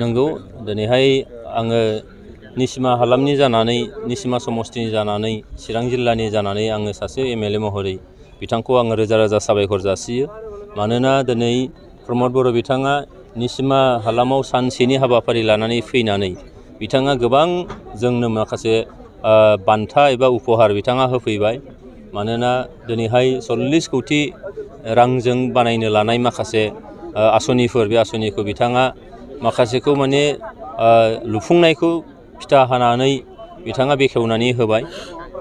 नंगौ दिनैहाय आङो निसिमा हालामनि जानानै निसिमा समस्तिनि जानानै चिरां जिल्लानि जानानै आङो सासे एमएलए महरै बिथांखौ आङो रोजा रोजा साबायखर जासियो। मानोना दिनै प्रमद बर' बिथाङा निसिमा हालामाव सानसेनि हाबाफारि लानानै फैनानै बिथाङा गोबां जोंनो माखासे बान्था एबा उपहार बिथाङा होफैबाय। मानोना दिनैहाय 40 कौटि रांजों बानायनो लानाय माखासे आसनिफोर बे आसनिखौ बिथाङा माखासेखौ माने लुफुंनायखौ फिथा हानानै बिथाङा बेखेवनानै होबाय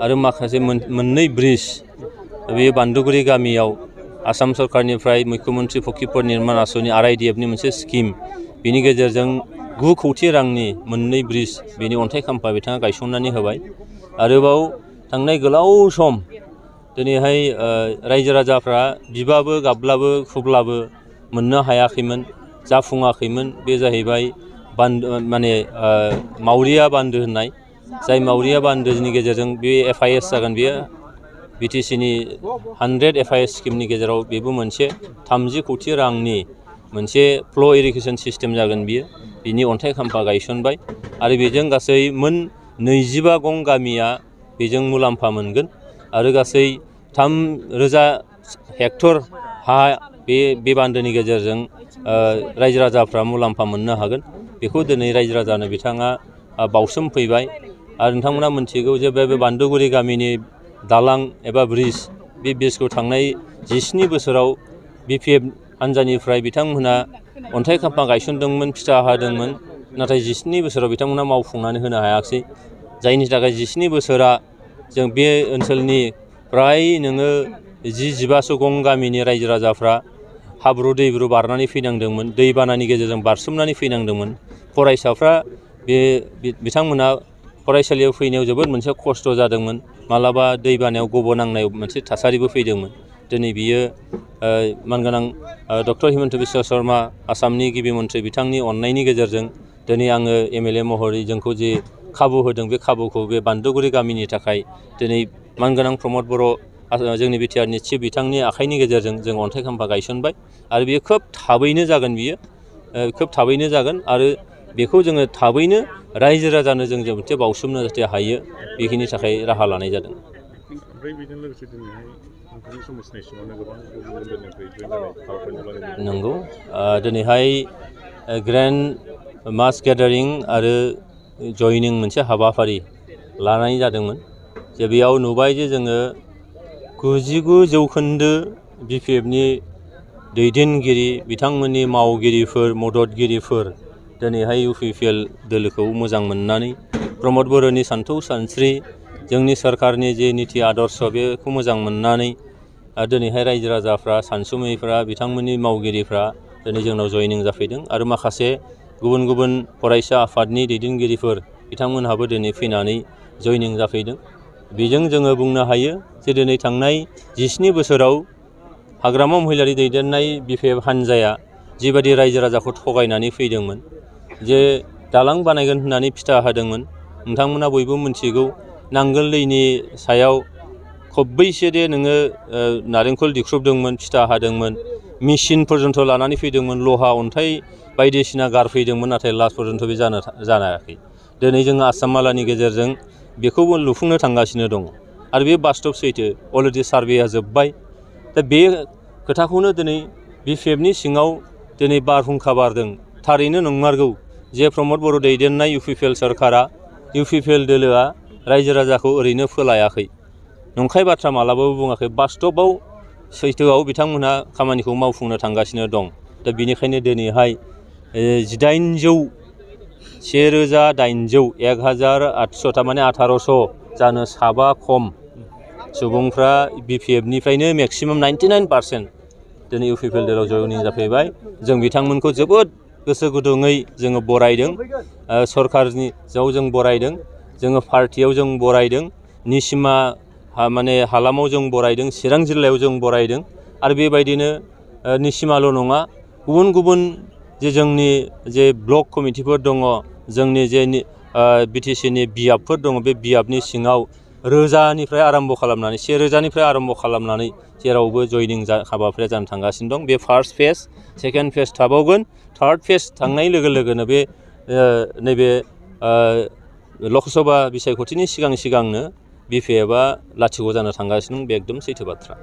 आरो माखासे मोननै ब्रिज बे बान्दुगुरि गामियाव आसाम सरकारनिफ्राय मुख्यमन्त्रि फकिरफोर निर्माण आसनि आरआइडिएफनि मोनसे स्किम बेनि गेजेरजों 9 कौटि रांनि मोननै ब्रिज बेनि अन्थाइ खाम्फा बिथाङा गायसननानै होबाय। आरोबाव थांनाय गोलाव सम दिनैहाय रायजो राजाफ्रा बिबाबो गाबब्लाबो खुब्लाबो मोननो हायाखैमोन जाफुङाखैमोन। बे जाहैबाय मावरिया बान्दो होननाय जाय मावरिया बान्दोनि गेजेरजों बे एफआइएस जागोन। बेयो बिटिसिनि 100 एफआइएस स्किमनि गेजेराव बेबो मोनसे 30 कौटि रांनि मोनसे फ्ल' इरिगेसन सिस्टेम जागोन। बिनि अन्थाइ खाम्फा गायसनबाय आरो बेजों गासै मोन 25 गं गामिया बेजों मुलाम्फा मोनगोन आरो गासै 3,000 हेक्टर हा बे बान्दोनि गेजेरजों रायजो राजाफ्रा मुलाम्फा मोननो हागोन। बेखौ दिनै रायजो राजानो बिथाङा बावसोमफैबाय आरो नोंथांमोना मिथिगौ जे बे बान्दुगुरि गामिनि दालां एबा ब्रिज बे ब्रिजखौ थांनाय 17 बोसोराव बिपिएफ हान्जानिफ्राय बिथांमोनहा अन्थाइ खाम्फा गायसनदोंमोन फिथा हादोंमोन। नाथाय 17 बोसोराव बिथांमोना मावफुंनानै होनो हायाखिसै। जायनि थाखाय 17 बोसोरा जों बे ओनसोलनि फ्राय नोङो 10-15 गं गामिनि रायजो राजाफ्रा हाब्रु दैब्रु बारनानै फैनांदोंमोन। दैबानानि गेजेरजों बारसोमनानै फैनांदोंमोन। फरायसाफ्रा बिथांमोना फरायसालियाव फैनायाव जोबोद मोनसे खस्थ' जादोंमोन। मालाबा दैबानायाव गबनांनाय मोनसे थासारिबो फैदोंमोन। दिनै बियो मानगोनां डक्टर हिमन्त बिश्व शर्मा आसामनि गिबि मन्थ्रि बिथांनि अननायनि गेजेरजों दिनै आङो एमएलए महरै जोंखौ जे खाबु होदों बे खाबुखौ बे बान्दुगुरि गामिनि थाखाय दिनै मानगोनां प्रमद बर' जोंनि बिटिआरनि चिफ बिथांनि आखाइनि गेजेरजों जों अन्थाइ खाम्फा गायसनबाय आरो बेयो खोब थाबैनो जागोन। खोब थाबैनो जागोन आरो बेखौ जोङो थाबैनो रायजो राजानो जों मोनसे बावसोमनो जाहाथे हायो बेखिनि थाखाय राहा लानाय जादों। नंगौ दिनैहाय ग्रेन्ड मास गेदारिं आरो जयनिं मोनसे हाबाफारि लानाय जादोंमोन। जे बेयाव नुबाय जे जोङो 99% बिपिएफनि दैदेनगिरि बिथांमोननि मावगिरिफोर मददगिरिफोर दिनैहाय इउपिपिएल दोलोखौ मोजां मोननानै प्रमद बर'नि सान्थौ सानस्रि जोंनि सरकारनि जे निति आदर्श बेखौ मोजां मोननानै दिनैहाय रायजो राजाफ्रा सानसुमैफ्रा बिथांमोननि मावगिरिफ्रा दिनै जोंनाव जयनिं जाफैदों आरो माखासे गुबुन गुबुन फरायसा आफादनि दैदेनगिरिफोर बिथांमोनहाबो दिनै फैनानै जयनिं जाफैदों। बेजों जोङो बुंनो हायो जे दिनै थांनाय 17 बोसोराव हाग्रामा महिलारि दैदेननाय बिपिएफ हान्जाया जिबायदि रायजो राजाखौ थगायनानै फैदोंमोन जे दालां बानायगोन होननानै फिथा होदोंमोन। नोंथांमोना बयबो मिथिगौ नांगोल दैनि सायाव खब्बैसो दे नोङो नारेंखल दिख्रुबदोंमोन फिथा हादोंमोन। मेचिन पर्यन्थ लानानै फैदोंमोन लहा अन्थाइ बायदिसिना गारफैदोंमोन। नाथाय लास्ट पर्यन्थ बे जानायाखै। दिनै जोङो आसाम मालानि गेजेरजों बेखौबो लुफुंनो थांगासिनो दङ आरो बे बास्तब सैथो अलरेडि सार्भेया जोब्बाय। दा बे खोथाखौनो दिनै बिपिएफनि सिङाव दिनै बारहुंखा बारदों। थारैनो नंमारगौ जे प्रमद बर' दैदेननाय इउपिपिएल सरकारा इउपिपिएल दोलोआ रायजो राजाखौ ओरैनो फोलायाखै। नंखाय बाथ्रा मालाबाबो बुङाखै। बास्तबाव सैथोआव बिथांमोनहा खामानिखौ मावफुंनो थांगासिनो दं। दा बेनिखायनो दिनैहाय 1800 100800 थारमाने 1800 जानो साबा खम सुबुंफ्रा बिपिएफनिफ्रायनो मेक्सिमाम 99% दिनै इउपिपिएल दोलोआव जयनिं जाफैबाय। जों बिथांमोनखौ जोबोद गोसो गुदुङै जोङो बरायदों। सरकारनि जों बरायदों। जोङो पार्टियाव जों बरायदों। निसिमा हालामाव जों बरायदों। चिरां जिल्लायाव जों बरायदों आरो बेबायदिनो निसिमाल' नङा गुबुन गुबुन जे जोंनि जे ब्लक कमिटिफोर दङ जोंनि जे बिटिसिनि बियाबफोर दङ बे बियाबनि सिङाव रोजानिफ्राय आराम्भ खालामनानै 1000निफ्राय आराम्भ खालामनानै जेरावबो जयनिं हाबाफारिया जानो थांगासिनो दं। बे फार्स्ट फेज, सेकेन्ड फेज थाबावगोन, थार्ड फेज थांनाय लोगो लोगोनो बे नैबे लक सभा बिसायख'थिनि सिगांनो BPFआ लाथिख' जानो थांगासिनो दं। बे एकदम सैथो बाथ्रा।